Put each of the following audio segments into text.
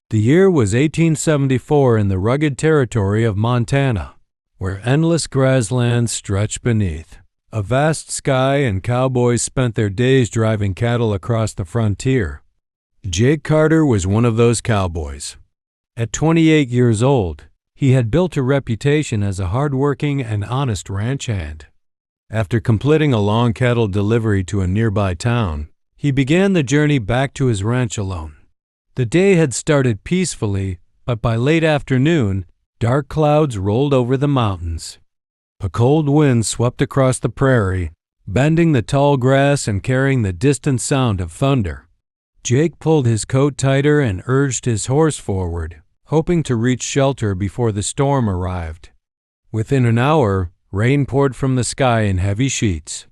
The year was 1874 in the rugged territory of Montana, where endless grasslands stretched beneath a vast sky and cowboys spent their days driving cattle across the frontier. Jake Carter was one of those cowboys. At 28 years old, he had built a reputation as a hard-working and honest ranch hand. After completing a long cattle delivery to a nearby town, he began the journey back to his ranch alone. The day had started peacefully, but by late afternoon, dark clouds rolled over the mountains. A cold wind swept across the prairie, bending the tall grass and carrying the distant sound of thunder. Jake pulled his coat tighter and urged his horse forward, hoping to reach shelter before the storm arrived. Within an hour, rain poured from the sky in heavy sheets.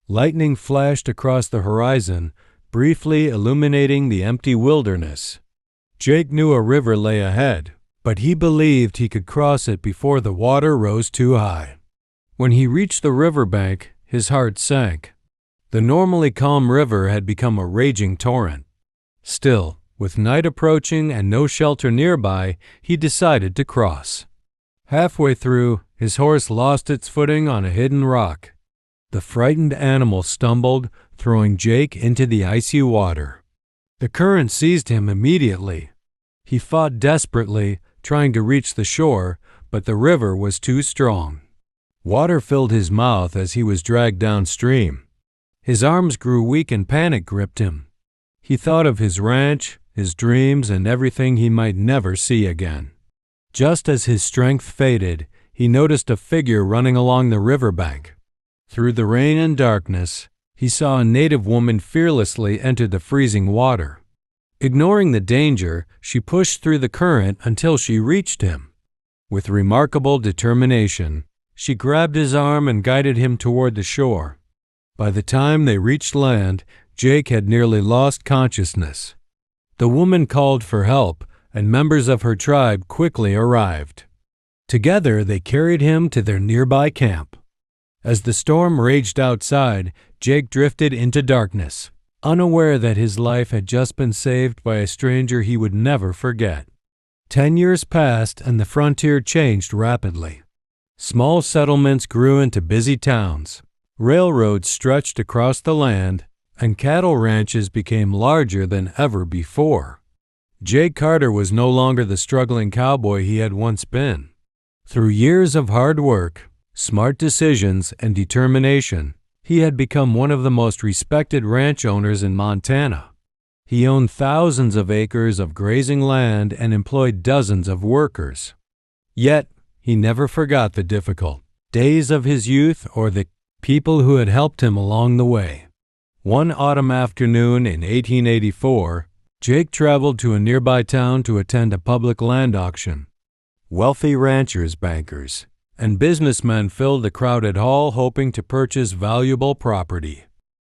Lightning flashed across the horizon, briefly illuminating the empty wilderness. Jake knew a river lay ahead, but he believed he could cross it before the water rose too high. When he reached the riverbank, his heart sank. The normally calm river had become a raging torrent. Still, with night approaching and no shelter nearby, he decided to cross. Halfway through, his horse lost its footing on a hidden rock. The frightened animal stumbled, throwing Jake into the icy water. The current seized him immediately. He fought desperately, trying to reach the shore, but the river was too strong. Water filled his mouth as he was dragged downstream. His arms grew weak and panic gripped him. He thought of his ranch, his dreams, and everything he might never see again. Just as his strength faded, he noticed a figure running along the riverbank. Through the rain and darkness, he saw a native woman fearlessly enter the freezing water. Ignoring the danger, she pushed through the current until she reached him. With remarkable determination, she grabbed his arm and guided him toward the shore. By the time they reached land, Jake had nearly lost consciousness. The woman called for help, and members of her tribe quickly arrived. Together, they carried him to their nearby camp. As the storm raged outside, Jake drifted into darkness, unaware that his life had just been saved by a stranger he would never forget. 10 years passed, and the frontier changed rapidly. Small settlements grew into busy towns. Railroads stretched across the land, and cattle ranches became larger than ever before. Jake Carter was no longer the struggling cowboy he had once been. Through years of hard work, smart decisions, and determination, he had become one of the most respected ranch owners in Montana. He owned thousands of acres of grazing land and employed dozens of workers. Yet, he never forgot the difficult days of his youth or the people who had helped him along the way. One autumn afternoon in 1884, Jake traveled to a nearby town to attend a public land auction. Wealthy ranchers, bankers, and businessmen filled the crowded hall hoping to purchase valuable property.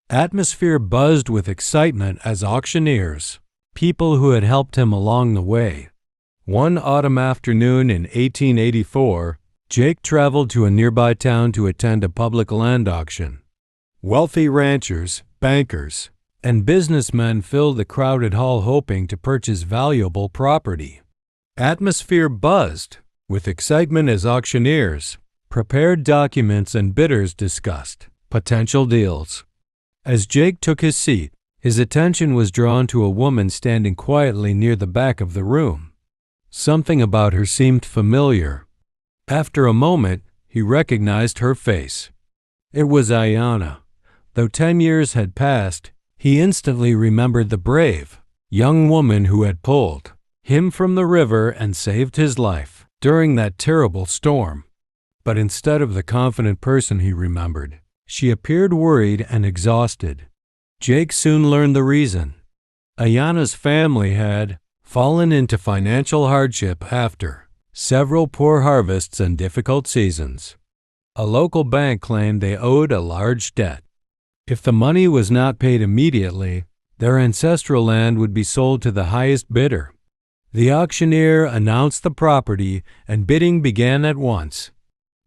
Atmosphere buzzed with excitement as auctioneers, people who had helped him along the way. One autumn afternoon in 1884, Jake traveled to a nearby town to attend a public land auction. Wealthy ranchers, bankers, and businessmen filled the crowded hall hoping to purchase valuable property. Atmosphere buzzed with excitement as auctioneers prepared documents and bidders discussed potential deals. As Jake took his seat, his attention was drawn to a woman standing quietly near the back of the room. Something about her seemed familiar. After a moment, he recognized her face. It was Ayanna. Though 10 years had passed, he instantly remembered the brave, young woman who had pulled him from the river and saved his life during that terrible storm. But instead of the confident person he remembered, she appeared worried and exhausted. Jake soon learned the reason. Ayanna's family had fallen into financial hardship after several poor harvests and difficult seasons. A local bank claimed they owed a large debt. If the money was not paid immediately, their ancestral land would be sold to the highest bidder. The auctioneer announced the property, and bidding began at once.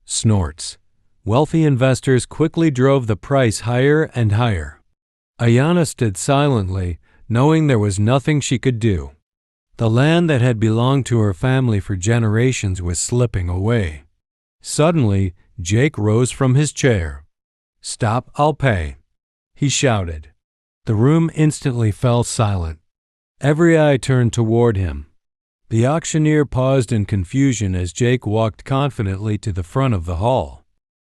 Snorts. Wealthy investors quickly drove the price higher and higher. Ayanna stood silently, knowing there was nothing she could do. The land that had belonged to her family for generations was slipping away. Suddenly, Jake rose from his chair. "Stop, I'll pay," he shouted. The room instantly fell silent. Every eye turned toward him. The auctioneer paused in confusion as Jake walked confidently to the front of the hall.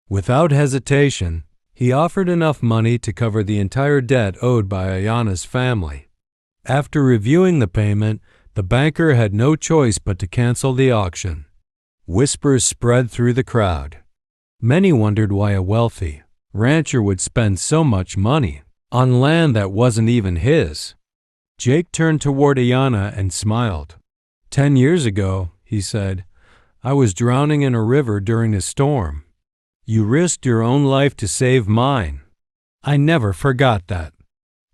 Without hesitation, he offered enough money to cover the entire debt owed by Ayana's family. After reviewing the payment, the banker had no choice but to cancel the auction. Whispers spread through the crowd. Many wondered why a wealthy rancher would spend so much money on land that wasn't even his. Jake turned toward Ayana and smiled. 10 years ago, he said, I was drowning in a river during a storm. You risked your own life to save mine. I never forgot that.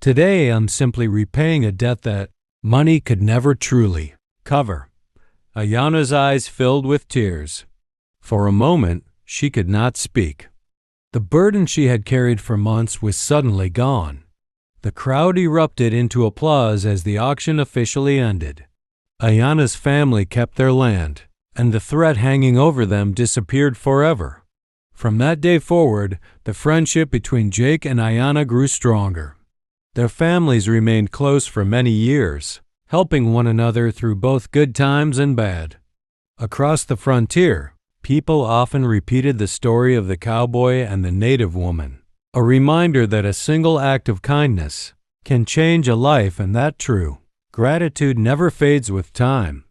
Today I'm simply repaying a debt that money could never truly cover." Ayana's eyes filled with tears. For a moment, she could not speak. The burden she had carried for months was suddenly gone. The crowd erupted into applause as the auction officially ended. Ayana's family kept their land, and the threat hanging over them disappeared forever. From that day forward, the friendship between Jake and Ayana grew stronger. Their families remained close for many years, helping one another through both good times and bad. Across the frontier, people often repeated the story of the cowboy and the native woman, a reminder that a single act of kindness can change a life, and that true gratitude never fades with time.